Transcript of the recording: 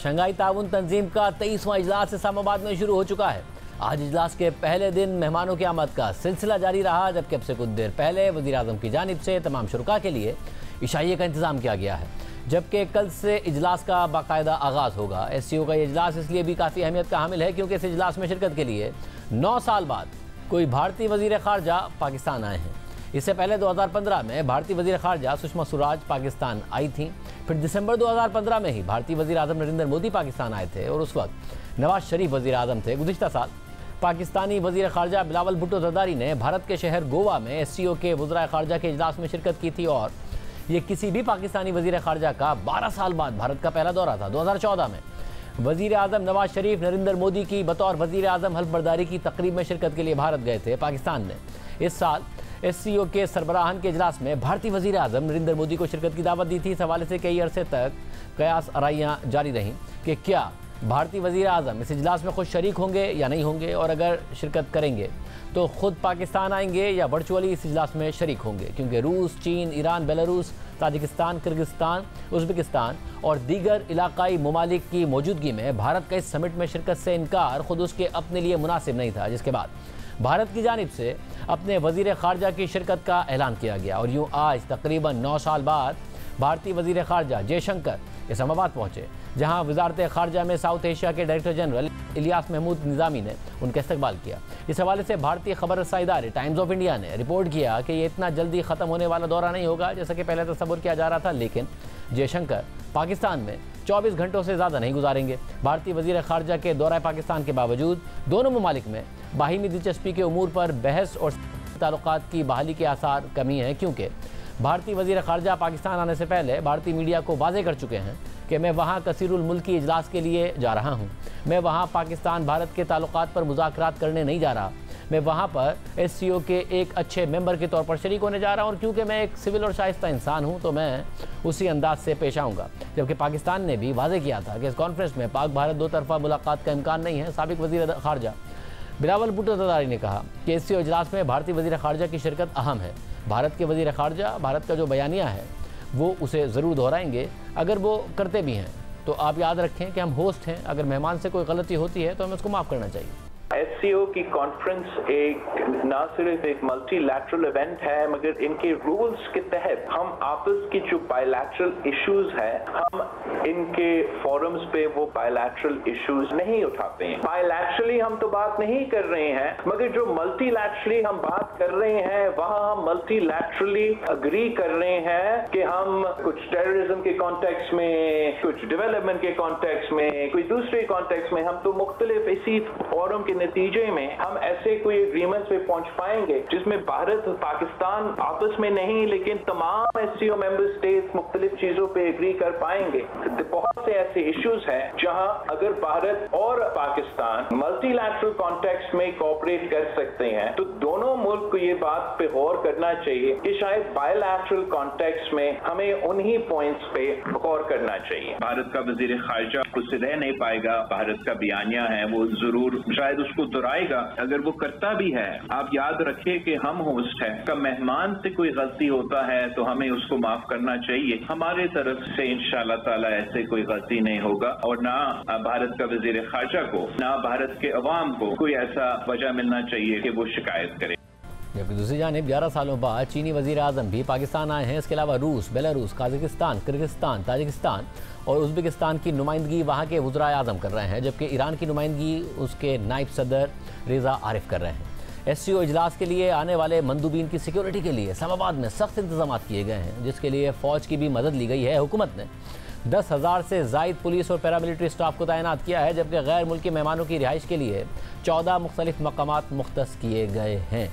Shanghai ताउन तंजीम का 23वां इजलास इस्लामाबाद में शुरू हो चुका है। आज इजलास के पहले दिन मेहमानों की आमद का सिलसिला जारी रहा, जबकि अब से कुछ देर पहले वज़ीर आज़म की जानिब से तमाम शुरका के लिए इशाइये का इंतज़ाम किया गया है, जबकि कल से इजलास का बाकायदा आगाज़ होगा। SCO का ये इजलास इसलिए भी काफ़ी अहमियत का हामिल है क्योंकि इस इजलास में शिरकत के लिए 9 साल बाद कोई भारतीय वज़ीर ख़ारजा पाकिस्तान आए हैं। इससे पहले 2015 में भारतीय वज़ीर ख़ारजा सुषमा स्वराज पाकिस्तान आई थीं। फिर दिसंबर 2015 में ही भारतीय वज़ीर आज़म नरेंद्र मोदी पाकिस्तान आए थे और उस वक्त नवाज शरीफ वज़ीर आज़म थे। गुज़िश्ता साल पाकिस्तानी वज़ीर ख़ारजा बिलावल भुट्टो ज़रदारी ने भारत के शहर गोवा में SCO के वज़राए ख़ारजा के इजलास में शिरकत की थी और ये किसी भी पाकिस्तानी वज़ीर ख़ारजा का 12 साल बाद भारत का पहला दौरा था। 2014 में वज़ीर आज़म नवाज शरीफ नरेंद्र मोदी की बतौर वज़ीर आज़म हल्फ बर्दारी की तकरीब में शिरकत के लिए भारत गए थे। पाकिस्तान ने इस साल SCO के सरबराहान के इजलास में भारतीय वज़ीर आज़म नरेंद्र मोदी को शिरकत की दावत दी थी। इस हवाले से कई अरसे तक कयास आराइयाँ जारी रहीं कि क्या भारतीय वज़ीर आज़म इस इजलास में खुद शरीक होंगे या नहीं होंगे, और अगर शिरकत करेंगे तो ख़ुद पाकिस्तान आएंगे या वर्चुअली इस इजलास में शरीक होंगे, क्योंकि रूस, चीन, Iran, Belarus, Tajikistan, Kyrgyzstan, Uzbekistan और दीगर इलाकाई ममालिक की मौजूदगी में भारत का इस समिट में शिरकत से इनकार खुद उसके अपने लिए मुनासिब नहीं था, जिसके बाद भारत की जानिब से अपने वज़ीर ख़ारजा की शिरकत का ऐलान किया गया। और यूँ आज तकरीबन 9 साल बाद भारतीय वज़ीर ख़ारजा जयशंकर इस्लामाबाद पहुँचे, जहाँ वज़ारत ख़ारजा में साउथ एशिया के डायरेक्टर जनरल इलियास महमूद निज़ामी ने उनका इस्तकबाल किया। इस हवाले से भारतीय खबर रसाई इदारे टाइम्स ऑफ इंडिया ने रिपोर्ट किया कि ये इतना जल्दी ख़त्म होने वाला दौरा नहीं होगा जैसा कि पहले तस्वुर किया जा रहा था, लेकिन जयशंकर पाकिस्तान में 24 घंटों से ज़्यादा नहीं गुजारेंगे। भारतीय वज़ीर ख़ारजा के दौरा पाकिस्तान के बावजूद दोनों ममालिक में बाहिमी दिलचस्पी के उमूर पर बहस और ताल्लुकात की बहाली के आसार कमी है, क्योंकि भारतीय वज़ीर ख़ारजा पाकिस्तान आने से पहले भारतीय मीडिया को वाज़ेह कर चुके हैं कि मैं वहाँ कसीरुल मुल्की इजलास के लिए जा रहा हूँ। मैं वहाँ पाकिस्तान भारत के ताल्लुकात पर मुज़ाकरात करने नहीं जा रहा। मैं वहाँ पर SCO के एक अच्छे मेंबर के तौर पर शरीक होने जा रहा हूँ, और क्योंकि मैं एक सिविल और शाइस्ता इंसान हूँ तो मैं उसी अंदाज से पेश आऊँगा। जबकि पाकिस्तान ने भी वाज़ेह किया था कि इस कॉन्फ्रेंस में पाक भारत दो तरफ़ा मुलाकात का इम्कान नहीं है। साबिक़ वज़ीर ख़ारजा बिलावल भुट्टो ज़रदारी ने कहा कि SCO इजलास में भारतीय वज़ीर ख़ारजा की शिरकत अहम है। भारत के वज़ीर ख़ारजा भारत का जो बयानिया है वो उसे ज़रूर दोहराएंगे, अगर वो करते भी हैं तो आप याद रखें कि हम होस्ट हैं। अगर मेहमान से कोई गलती होती है तो हमें उसको माफ़ करना चाहिए। SCO की कॉन्फ्रेंस एक ना सिर्फ एक मल्टीलैटरल इवेंट है, मगर इनके रूल्स के तहत हम आपस की जो बायलैटरल इश्यूज हैं हम इनके फोरम्स पे वो बायलैटरल इश्यूज नहीं उठाते हैं। बायलैटरली हम तो बात नहीं कर रहे हैं, मगर जो मल्टीलैटरली हम बात कर रहे हैं वहां हम मल्टीलैटरली अग्री कर रहे हैं कि हम कुछ टेररिज्म के कॉन्टेक्स्ट में, कुछ डेवलपमेंट के कॉन्टेक्स्ट में, कोई दूसरे कॉन्टेक्स्ट में हम तो मुख्तलिफ इसी फोरम के नतीजे में हम ऐसे कोई एग्रीमेंट्स पे पहुंच पाएंगे जिसमें भारत और पाकिस्तान आपस में नहीं लेकिन तमाम SCO मेंबर स्टेट्स मुख्तलिफ चीजों पे एग्री कर पाएंगे। बहुत से ऐसे इश्यूज हैं जहां अगर भारत और पाकिस्तान मल्टीलैटरल कॉन्टेक्स्ट में कोऑपरेट कर सकते हैं तो दोनों मुल्क को ये बात पे गौर करना चाहिए कि शायद बायलैटरल कॉन्टेक्स्ट में हमें उन्हीं पॉइंट्स पे गौर करना चाहिए। भारत का वजीर खारजा खुद से रह नहीं पाएगा, भारत का बयानिया है वो जरूर शायद उसको दोहराएगा। अगर वो करता भी है, आप याद रखिए कि हम होस्ट हैं, का मेहमान से कोई गलती होता है तो हमें उसको माफ करना चाहिए। हमारे तरफ से इंशाअल्लाह ताला ऐसे कोई गलती नहीं होगा, और ना भारत का वजीर खारजा को ना भारत के अवाम को कोई ऐसा वजह मिलना चाहिए कि वो शिकायत करे। जबकि दूसरी जानिब 11 सालों बाद चीनी वज़ीर आज़म भी पाकिस्तान आए हैं। इसके अलावा रूस, बेलारूस, काज़ाकिस्तान, किर्गिस्तान, ताजिकिस्तान और उज़्बेकिस्तान की नुमाइंदगी वहाँ के वज़राए आज़म कर रहे हैं, जबकि ईरान की नुमाइंदगी उसके नायब सदर रेज़ा आरिफ कर रहे हैं। SCO इजलास के लिए आने वाले मंदूबीन की सिक्योरिटी के लिए इस्लामाबाद में सख्त इंतजाम किए गए हैं, जिसके लिए फ़ौज की भी मदद ली गई है। हुकूमत ने 10,000 से ज़ायद पुलिस और पैरामिलिट्री स्टाफ को तैनात किया है, जबकि गैर मुल्की मेहमानों की रिहाइश के लिए 14 मुख्तलिफ मकामात मुख्तस किए गए हैं।